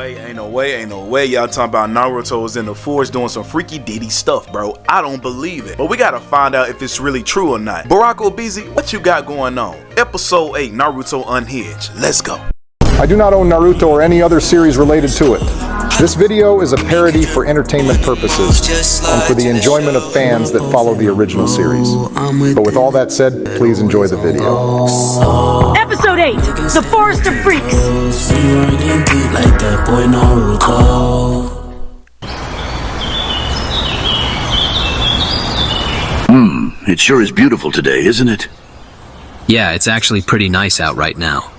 ain't no way y'all talking about Naruto was in the forest doing some freaky deedy stuff, bro. I don't believe it. But we gotta find out if it's really true or not. Barack Obizi, what you got going on? Episode 8, Naruto Unhinged. Let's go. I do not own Naruto or any other series related to it. This video is a parody for entertainment purposes and for the enjoyment of fans that follow the original series. But with all that said, please enjoy the video. Episode 8, The Forest of Freaks. It sure is beautiful today, isn't it? Yeah, it's actually pretty nice out right now.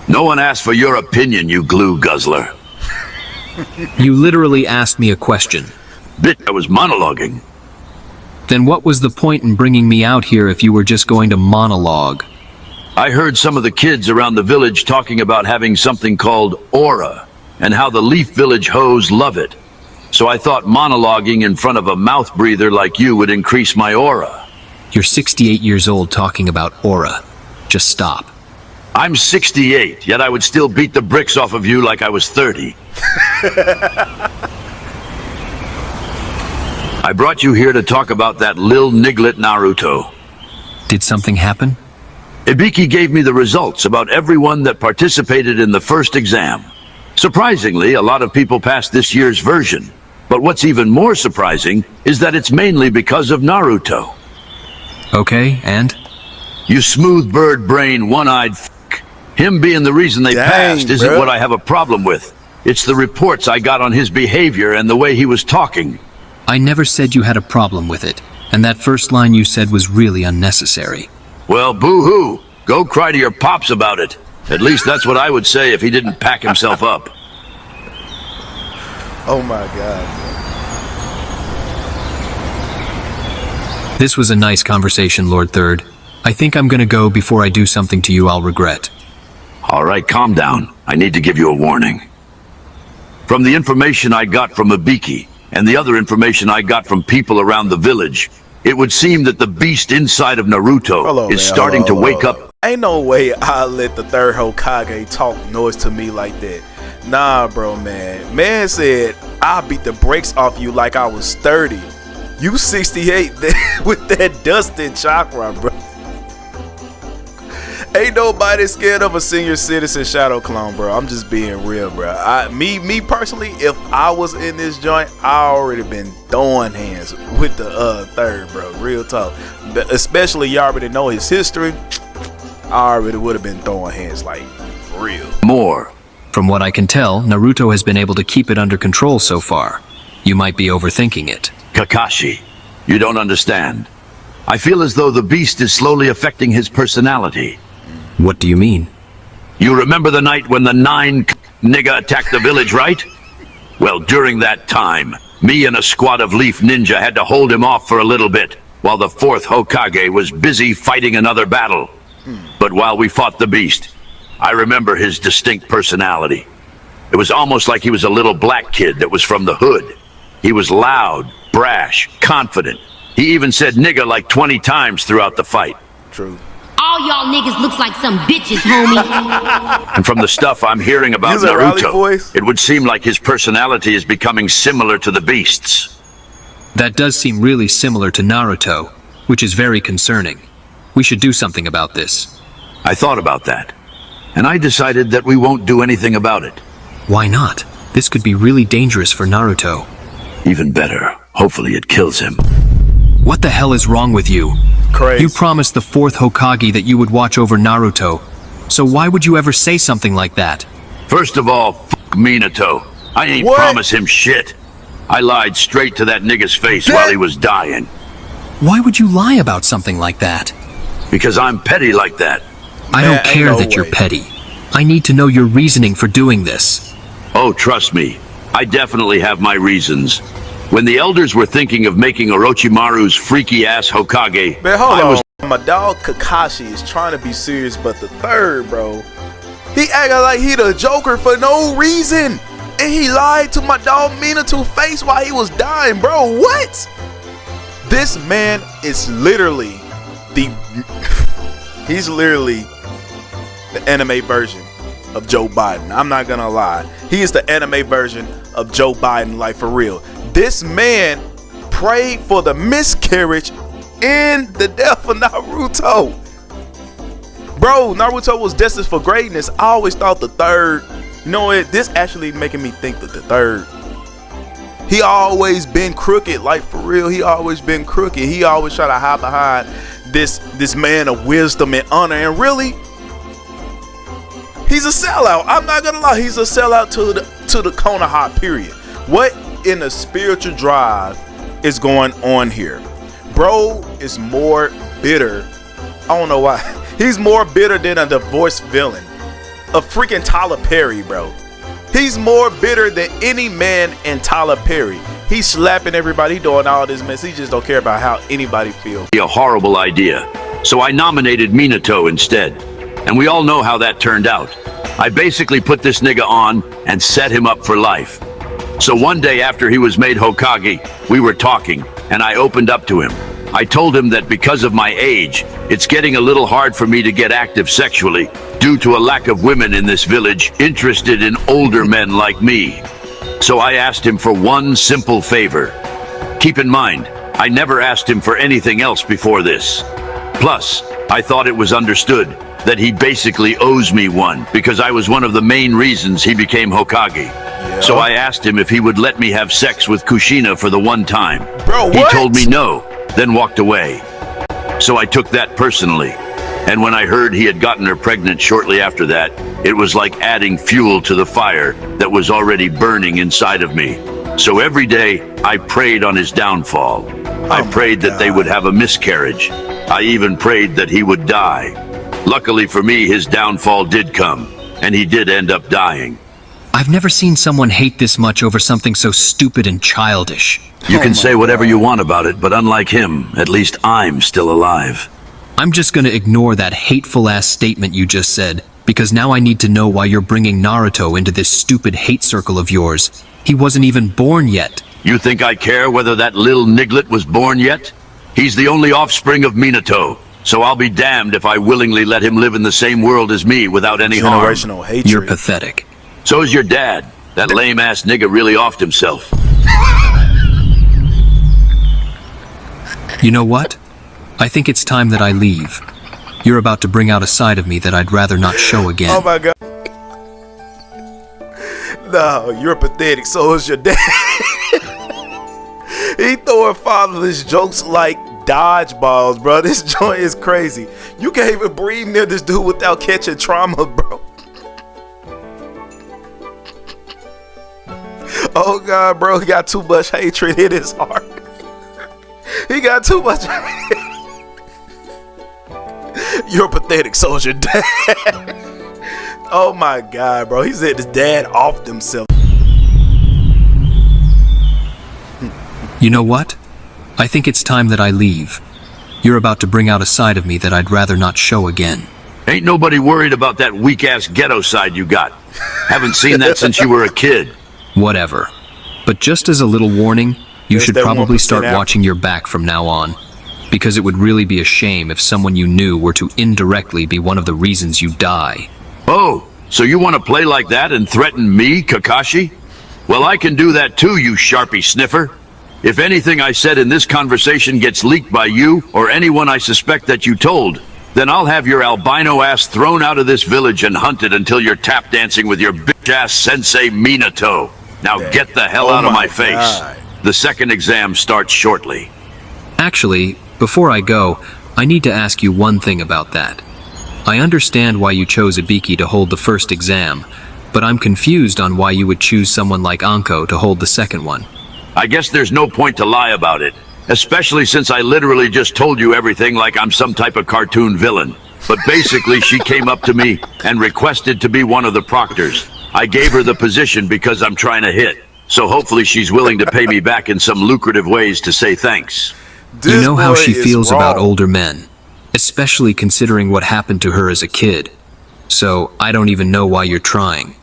No one asked for your opinion, you glue guzzler. You literally asked me a question. I was monologuing. Then what was the point in bringing me out here if you were just going to monologue? I heard some of the kids around the village talking about having something called aura, and how the Leaf Village hoes love it. So I thought monologuing in front of a mouth breather like you would increase my aura. You're 68 years old talking about aura. Just stop. I'm 68, yet I would still beat the bricks off of you like I was 30. I brought you here to talk about that lil niglet Naruto. Did something happen? Ibiki gave me the results about everyone that participated in the first exam. Surprisingly, a lot of people passed this year's version. But what's even more surprising is that it's mainly because of Naruto. Okay, and? You smooth bird brain, one-eyed f***. Him being the reason they passed isn't what I have a problem with. It's the reports I got on his behavior and the way he was talking. I never said you had a problem with it, and that first line you said was really unnecessary. Well, boo-hoo. Go cry to your pops about it. At least that's what I would say if he didn't pack himself up. Oh my god. This was a nice conversation, Lord Third. I think I'm gonna go before I do something to you I'll regret. All right, calm down. I need to give you a warning. From the information I got from Ibiki, and the other information I got from people around the village, it would seem that the beast inside of Naruto is starting to wake up. Ain't no way I let the third Hokage talk noise to me like that. Nah, bro, man. Man said, I beat the brakes off you like I was 30. You 68 with that dusted chakra, bro. Ain't nobody scared of a senior citizen shadow clone, bro. I'm just being real, bro. Me personally, if I was in this joint, I already been throwing hands with the third, bro. Real talk. But especially you already know his history. I already would have been throwing hands, like, for real. More. From what I can tell, Naruto has been able to keep it under control so far. You might be overthinking it. Kakashi, you don't understand. I feel as though the beast is slowly affecting his personality. What do you mean? You remember the night when the 9 nigga attacked the village, right? Well, during that time, me and a squad of Leaf Ninja had to hold him off for a little bit, while the 4th Hokage was busy fighting another battle. But while we fought the beast, I remember his distinct personality. It was almost like he was a little black kid that was from the hood. He was loud, brash, confident. He even said nigga like 20 times throughout the fight. True. All y'all niggas looks like some bitches, homie. And from the stuff I'm hearing about Naruto, it would seem like his personality is becoming similar to the beast's. That does seem really similar to Naruto, which is very concerning. We should do something about this. I thought about that, and I decided that we won't do anything about it. Why not? This could be really dangerous for Naruto. Even better, hopefully it kills him. What the hell is wrong with you? Crazy. You promised the 4th Hokage that you would watch over Naruto. So why would you ever say something like that? First of all, fuck Minato. I ain't promised him shit. I lied straight to that nigga's face while he was dying. Why would you lie about something like that? Because I'm petty like that. I don't care that you're petty. I need to know your reasoning for doing this. Oh, trust me. I definitely have my reasons. When the elders were thinking of making Orochimaru's freaky-ass Hokage, Man, hold on. My dog Kakashi is trying to be serious, but the third, bro, he acting like he the Joker for no reason. And he lied to my dog Minato face while he was dying, bro. What? This man is literally he's literally the anime version of Joe Biden. I'm not gonna lie. He is the anime version of Joe Biden, like for real. This man prayed for the miscarriage in the death of Naruto. Bro, Naruto was destined for greatness. I always thought the third, you know what, this actually making me think that the third, he always been crooked, like for real. He always been crooked. He always try to hide behind this man of wisdom and honor, and really, he's a sellout. I'm not gonna lie, he's a sellout to the Konoha period. What in the spiritual drive is going on here? Bro is more bitter. I don't know why. He's more bitter than a divorced villain. A freaking Tyler Perry, bro. He's more bitter than any man in Tyler Perry. He's slapping everybody, he doing all this mess. He just don't care about how anybody feels. A horrible idea. So I nominated Minato instead. And we all know how that turned out. I basically put this nigga on and set him up for life. So one day after he was made Hokage, we were talking, and I opened up to him. I told him that because of my age, it's getting a little hard for me to get active sexually due to a lack of women in this village interested in older men like me. So I asked him for one simple favor. Keep in mind, I never asked him for anything else before this. Plus, I thought it was understood that he basically owes me one because I was one of the main reasons he became Hokage. Yeah. So I asked him if he would let me have sex with Kushina for the one time. Bro, what? He told me no, then walked away. So I took that personally. And when I heard he had gotten her pregnant shortly after that, it was like adding fuel to the fire that was already burning inside of me. So every day, I prayed on his downfall. I prayed that they would have a miscarriage. I even prayed that he would die. Luckily for me, his downfall did come, and he did end up dying. I've never seen someone hate this much over something so stupid and childish. You can say whatever you want about it, but unlike him, at least I'm still alive. I'm just gonna ignore that hateful-ass statement you just said, because now I need to know why you're bringing Naruto into this stupid hate circle of yours. He wasn't even born yet. You think I care whether that little niglet was born yet? He's the only offspring of Minato, so I'll be damned if I willingly let him live in the same world as me without any harm. Generational hatred. You're pathetic. So's your dad. That lame-ass nigga really offed himself. You know what? I think it's time that I leave. You're about to bring out a side of me that I'd rather not show again. Oh my god. No, you're pathetic. So is your dad. He throwing fatherless jokes like dodgeballs, bro. This joint is crazy. You can't even breathe near this dude without catching trauma, bro. Oh god, bro, he got too much hatred in his heart. He got too much. You're pathetic, so is your dad. Oh my god, bro. He said his dad offed himself. You know what? I think it's time that I leave. You're about to bring out a side of me that I'd rather not show again. Ain't nobody worried about that weak-ass ghetto side you got. Haven't seen that since you were a kid. Whatever. But just as a little warning, you should probably start out. watching your back from now on. Because it would really be a shame if someone you knew were to indirectly be one of the reasons you die. Oh, so you want to play like that and threaten me, Kakashi? Well, I can do that too, you Sharpie sniffer. If anything I said in this conversation gets leaked by you or anyone I suspect that you told, then I'll have your albino ass thrown out of this village and hunted until you're tap dancing with your bitch-ass sensei Minato. Now get the hell out of my face. The second exam starts shortly. Actually, before I go, I need to ask you one thing about that. I understand why you chose Ibiki to hold the first exam, but I'm confused on why you would choose someone like Anko to hold the second one. I guess there's no point to lie about it, especially since I literally just told you everything like I'm some type of cartoon villain. But basically, she came up to me and requested to be one of the proctors. I gave her the position because I'm trying to hit, so hopefully she's willing to pay me back in some lucrative ways to say thanks. You know how she feels about older men, especially considering what happened to her as a kid. So I don't even know why you're trying.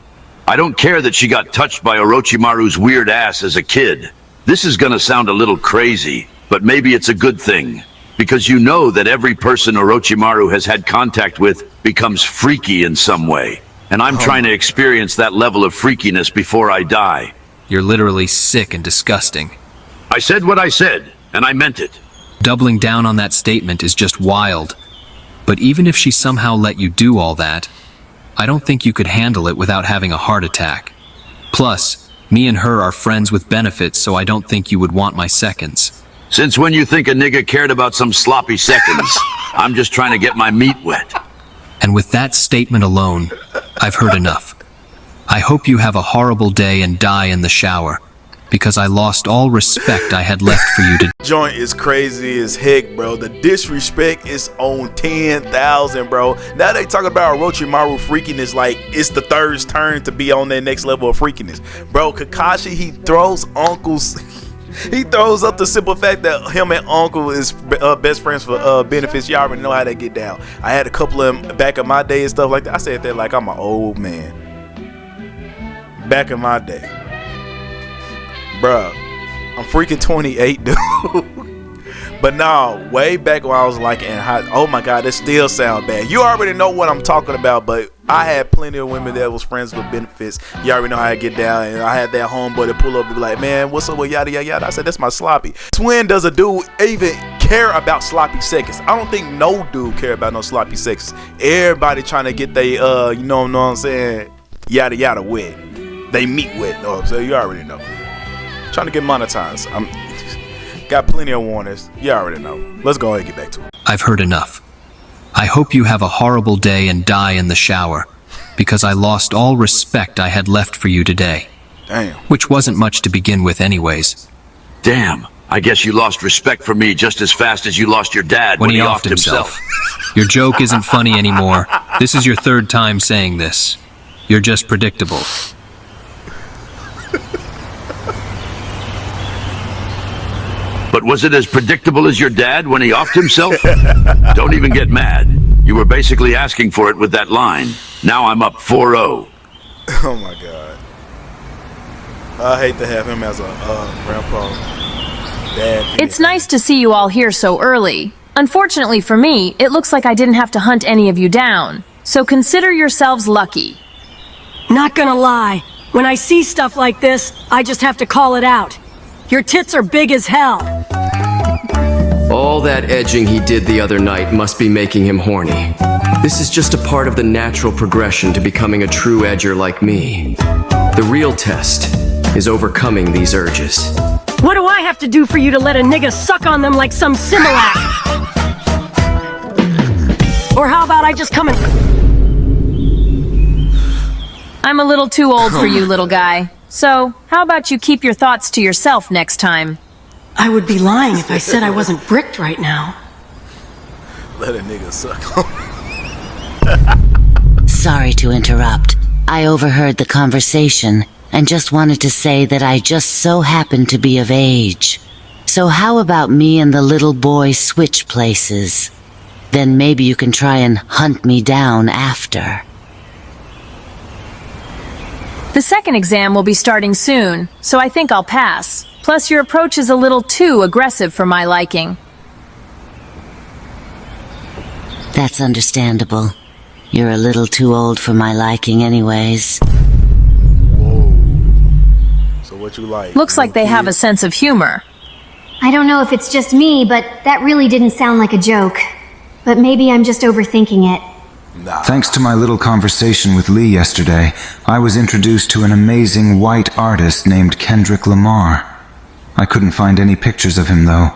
I don't care that she got touched by Orochimaru's weird ass as a kid. This is gonna sound a little crazy, but maybe it's a good thing. Because you know that every person Orochimaru has had contact with becomes freaky in some way. and I'm trying to experience that level of freakiness before I die. You're literally sick and disgusting. I said what I said, and I meant it. Doubling down on that statement is just wild. But even if she somehow let you do all that, I don't think you could handle it without having a heart attack. Plus, me and her are friends with benefits, so I don't think you would want my seconds. Since when you think a nigga cared about some sloppy seconds? I'm just trying to get my meat wet. And with that statement alone, I've heard enough. I hope you have a horrible day and die in the shower, because I lost all respect I had left for you to. Joint is crazy as heck, bro. The disrespect is on 10,000, bro. Now they talking about Orochimaru freakiness like it's the third's turn to be on that next level of freakiness. Bro, Kakashi, he throws uncles. He throws up the simple fact that him and uncle is best friends for benefits. Y'all already know how they get down. I had a couple of them back in my day and stuff like that. I said that like I'm an old man. Back in my day. Bruh, I'm freaking 28, dude. But no, way back when I was like in high, oh my god, this still sound bad. You already know what I'm talking about, but I had plenty of women that was friends with benefits. You already know how I get down, and I had that homeboy to pull up and be like, man, what's up with yada yada yada. I said, that's my sloppy. When does a dude even care about sloppy seconds? I don't think no dude care about no sloppy seconds. Everybody trying to get they you know what I'm saying, yada yada wet. They meet wet, though, so you already know. Trying to get monetized. I'm got plenty of warners. You already know. Let's go ahead and get back to it. I've heard enough. I hope you have a horrible day and die in the shower, because I lost all respect I had left for you today. Damn. Which wasn't much to begin with anyways. Damn, I guess you lost respect for me just as fast as you lost your dad when he offed himself. Your joke isn't funny anymore. This is your third time saying this. You're just predictable. But was it as predictable as your dad when he offed himself? Don't even get mad. You were basically asking for it with that line. Now I'm up 4-0. Oh my god. I hate to have him as a grandpa. Dad. It's nice to see you all here so early. Unfortunately for me, it looks like I didn't have to hunt any of you down. So consider yourselves lucky. Not gonna lie, when I see stuff like this, I just have to call it out. Your tits are big as hell. All that edging he did the other night must be making him horny. This is just a part of the natural progression to becoming a true edger like me. The real test is overcoming these urges. What do I have to do for you to let a nigga suck on them like some Similac? Or how about I just come and... I'm a little too old for you, little guy. So, how about you keep your thoughts to yourself next time? I would be lying if I said I wasn't bricked right now. Let a nigga suck on. Sorry to interrupt. I overheard the conversation and just wanted to say that I just so happened to be of age. So how about me and the little boy switch places? Then maybe you can try and hunt me down after. The second exam will be starting soon, so I think I'll pass. Plus, your approach is a little too aggressive for my liking. That's understandable. You're a little too old for my liking anyways. Whoa. So what you like? Looks like they have a sense of humor. I don't know if it's just me, but that really didn't sound like a joke. But maybe I'm just overthinking it. Nah. Thanks to my little conversation with Lee yesterday, I was introduced to an amazing white artist named Kendrick Lamar. I couldn't find any pictures of him though.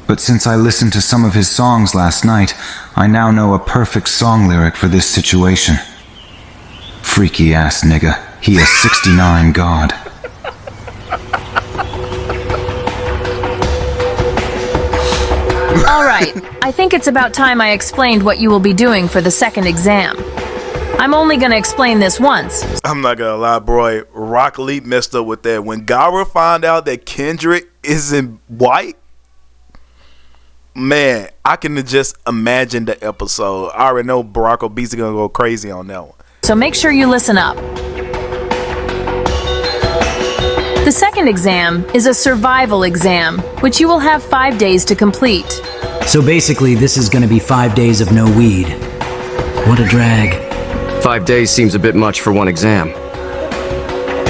But since I listened to some of his songs last night, I now know a perfect song lyric for this situation. Freaky ass nigga, he a 69 god. Alright, I think it's about time I explained what you will be doing for the second exam. I'm only gonna explain this once. I'm not gonna lie, bro. Rock Lee messed up with that. When Gara found out that Kendrick isn't white, man, I can just imagine the episode. I already know Barack Obese gonna go crazy on that one. So make sure you listen up. The second exam is a survival exam, which you will have 5 days to complete. So basically, this is gonna be 5 days of no weed. What a drag. 5 days seems a bit much for one exam.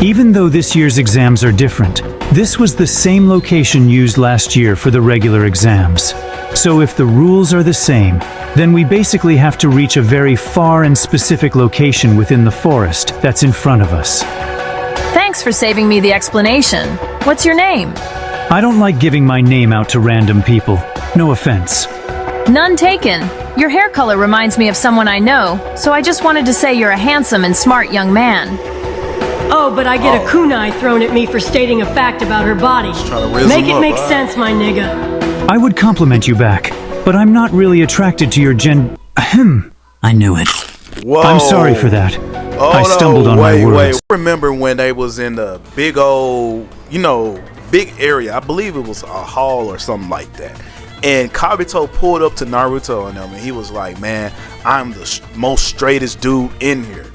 Even though this year's exams are different, this was the same location used last year for the regular exams. So if the rules are the same, then we basically have to reach a very far and specific location within the forest that's in front of us. Thanks for saving me the explanation. What's your name? I don't like giving my name out to random people. No offense. None taken. Your hair color reminds me of someone I know, so I just wanted to say you're a handsome and smart young man. Oh, but I get a kunai thrown at me for stating a fact about her body. Make it make sense, my nigga. I would compliment you back, but I'm not really attracted to your Ahem. I knew it. Whoa. I'm sorry for that. I stumbled on my words. I remember when they was in the big old, big area. I believe it was a hall or something like that. And Kabuto pulled up to Naruto and them, and he was like, man, I'm the most straightest dude in here.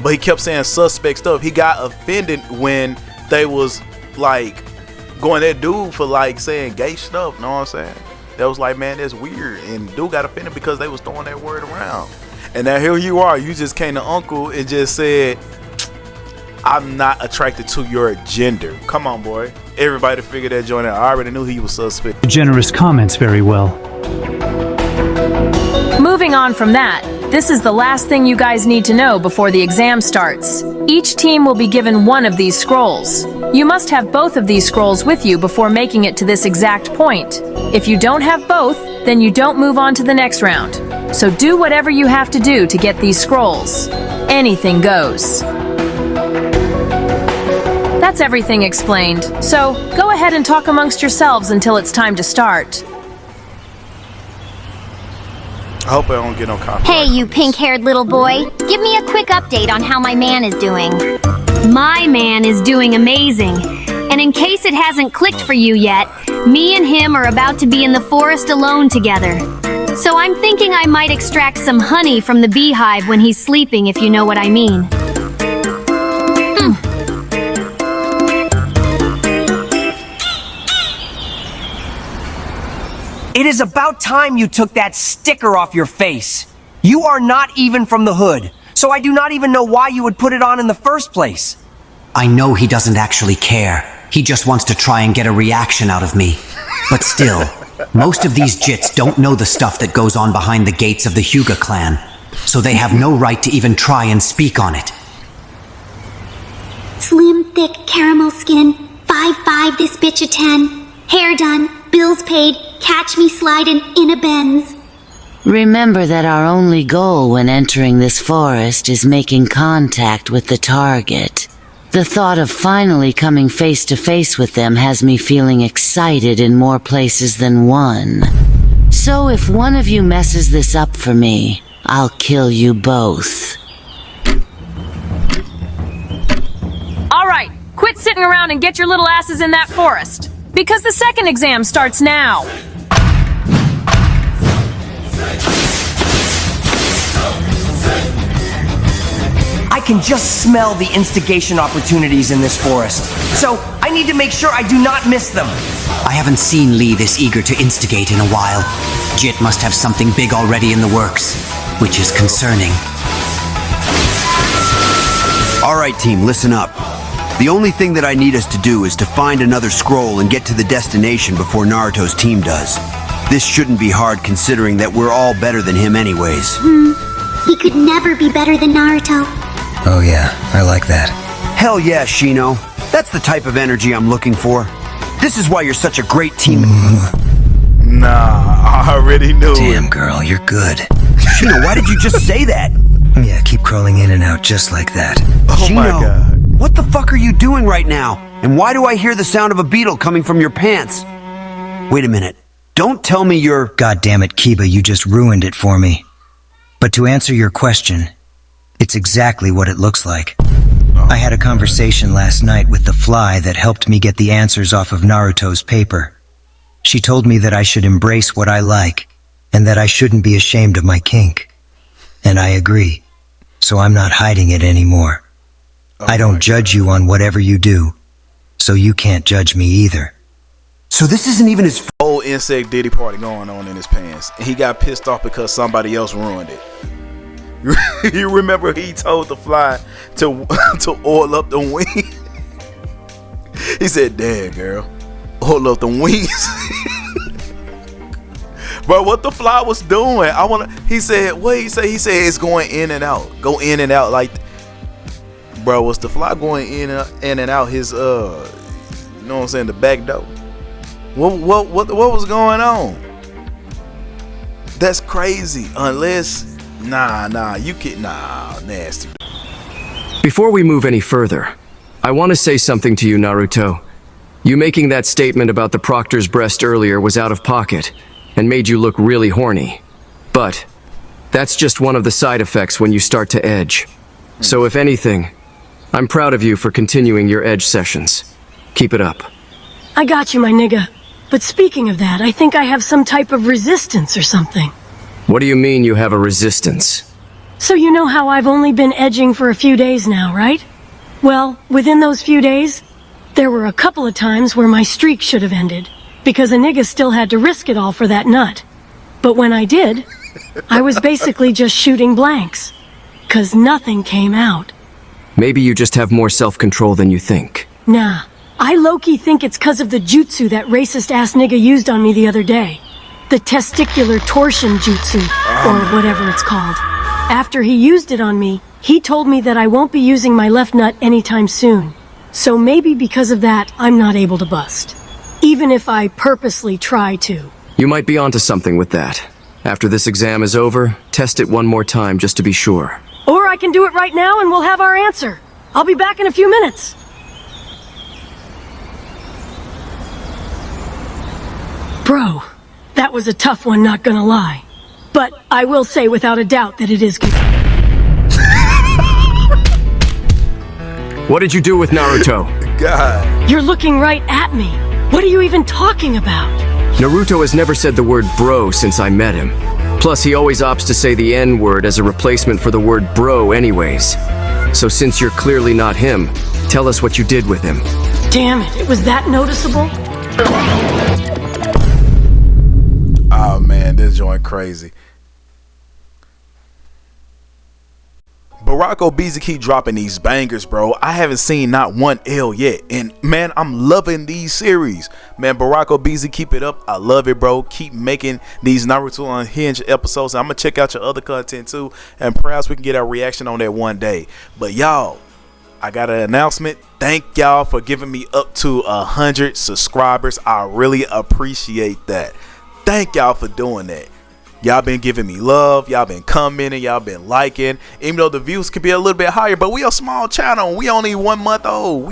But he kept saying suspect stuff. He got offended when they was like going at dude for like saying gay stuff. Know what I'm saying? That was like, man, that's weird. And dude got offended because they was throwing that word around. And now here you are. You just came to Uncle and just said, I'm not attracted to your gender. Come on, boy. Everybody figured that joint out. I already knew he was suspect. Generous comments very well. Moving on from that, this is the last thing you guys need to know before the exam starts. Each team will be given one of these scrolls. You must have both of these scrolls with you before making it to this exact point. If you don't have both, then you don't move on to the next round. So do whatever you have to do to get these scrolls. Anything goes. That's everything explained. So go ahead and talk amongst yourselves until it's time to start. I hope I don't get no copyright. Hey, you pink-haired little boy. Give me a quick update on how my man is doing. My man is doing amazing. And in case it hasn't clicked for you yet, me and him are about to be in the forest alone together. So I'm thinking I might extract some honey from the beehive when he's sleeping, if you know what I mean. It is about time you took that sticker off your face. You are not even from the hood, so I do not even know why you would put it on in the first place. I know he doesn't actually care. He just wants to try and get a reaction out of me. But still, most of these jits don't know the stuff that goes on behind the gates of the Hyuga clan, so they have no right to even try and speak on it. Slim, thick, caramel skin, 5'5", this bitch a 10. Hair done, bills paid, catch me sliding in a Benz. Remember that our only goal when entering this forest is making contact with the target. The thought of finally coming face to face with them has me feeling excited in more places than one. So if one of you messes this up for me, I'll kill you both. All right, quit sitting around and get your little asses in that forest. Because the second exam starts now. I can just smell the instigation opportunities in this forest. So I need to make sure I do not miss them. I haven't seen Lee this eager to instigate in a while. Jit must have something big already in the works, which is concerning. All right, team, listen up. The only thing that I need us to do is to find another scroll and get to the destination before Naruto's team does. This shouldn't be hard considering that we're all better than him anyways. He could never be better than Naruto. Oh yeah, I like that. Hell yeah, Shino. That's the type of energy I'm looking for. This is why you're such a great team. Nah, I already knew. Damn, girl, you're good. Shino, why did you just say that? Yeah, keep crawling in and out just like that. Oh Shino, my God. What the fuck are you doing right now? And why do I hear the sound of a beetle coming from your pants? Wait a minute. Don't tell me you're... God damn it, Kiba, you just ruined it for me. But to answer your question, it's exactly what it looks like. I had a conversation last night with the fly that helped me get the answers off of Naruto's paper. She told me that I should embrace what I like, and that I shouldn't be ashamed of my kink. And I agree, so I'm not hiding it anymore. I don't judge you on whatever you do, so you can't judge me either. So this isn't even his whole insect Diddy party going on in his pants, and he got pissed off because somebody else ruined it. You remember he told the fly to oil up the wing? He said, "Damn, girl, oil up the wings." Bro, what the fly was doing? He said, what he say? He said it's going in and out. Go in and out like. Bro, was the fly going in and out his you know what I'm saying, the back door? What was going on? That's crazy. Unless you can't. Nasty. Before we move any further, I want to say something to you, Naruto. You making that statement about the proctor's breast earlier was out of pocket and made you look really horny. But that's just one of the side effects when you start to edge. So if anything, I'm proud of you for continuing your edge sessions. Keep it up. I got you, my nigga. But speaking of that, I think I have some type of resistance or something. What do you mean you have a resistance? So you know how I've only been edging for a few days now, right? Well, within those few days, there were a couple of times where my streak should have ended, because a nigga still had to risk it all for that nut. But when I did, I was basically just shooting blanks, 'cause nothing came out. Maybe you just have more self-control than you think. Nah, I low-key think it's 'cause of the jutsu that racist-ass nigga used on me the other day. The testicular torsion jutsu, or whatever it's called. After he used it on me, he told me that I won't be using my left nut anytime soon. So maybe because of that, I'm not able to bust. Even if I purposely try to. You might be onto something with that. After this exam is over, test it one more time just to be sure. Or I can do it right now and we'll have our answer. I'll be back in a few minutes. Bro, that was a tough one, not gonna lie. But I will say without a doubt that it is good. What did you do with Naruto? God. You're looking right at me. What are you even talking about? Naruto has never said the word bro since I met him. Plus, he always opts to say the N-word as a replacement for the word bro anyways. So since you're clearly not him, tell us what you did with him. Damn it was that noticeable? Oh man, this joint crazy. Barack Obese keep dropping these bangers, bro. I haven't seen not one L yet, and man, I'm loving these series. Man, Barack Obese, keep it up. I love it, bro. Keep making these Naruto Unhinged episodes. I'm gonna check out your other content too, and perhaps we can get a reaction on that one day. But y'all, I got an announcement. Thank y'all for giving me up to 100 subscribers. I really appreciate that. Thank y'all for doing that. Y'all been giving me love. Y'all been commenting. Y'all been liking. Even though the views could be a little bit higher, but we a small channel. We only 1 month old.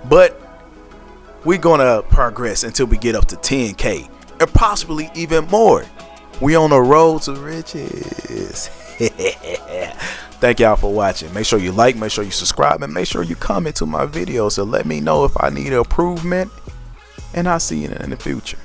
But we're gonna progress until we get up to 10K and possibly even more. We on the road to riches. Thank y'all for watching. Make sure you like, make sure you subscribe, and make sure you comment to my videos to let me know if I need improvement. And I'll see you in the future.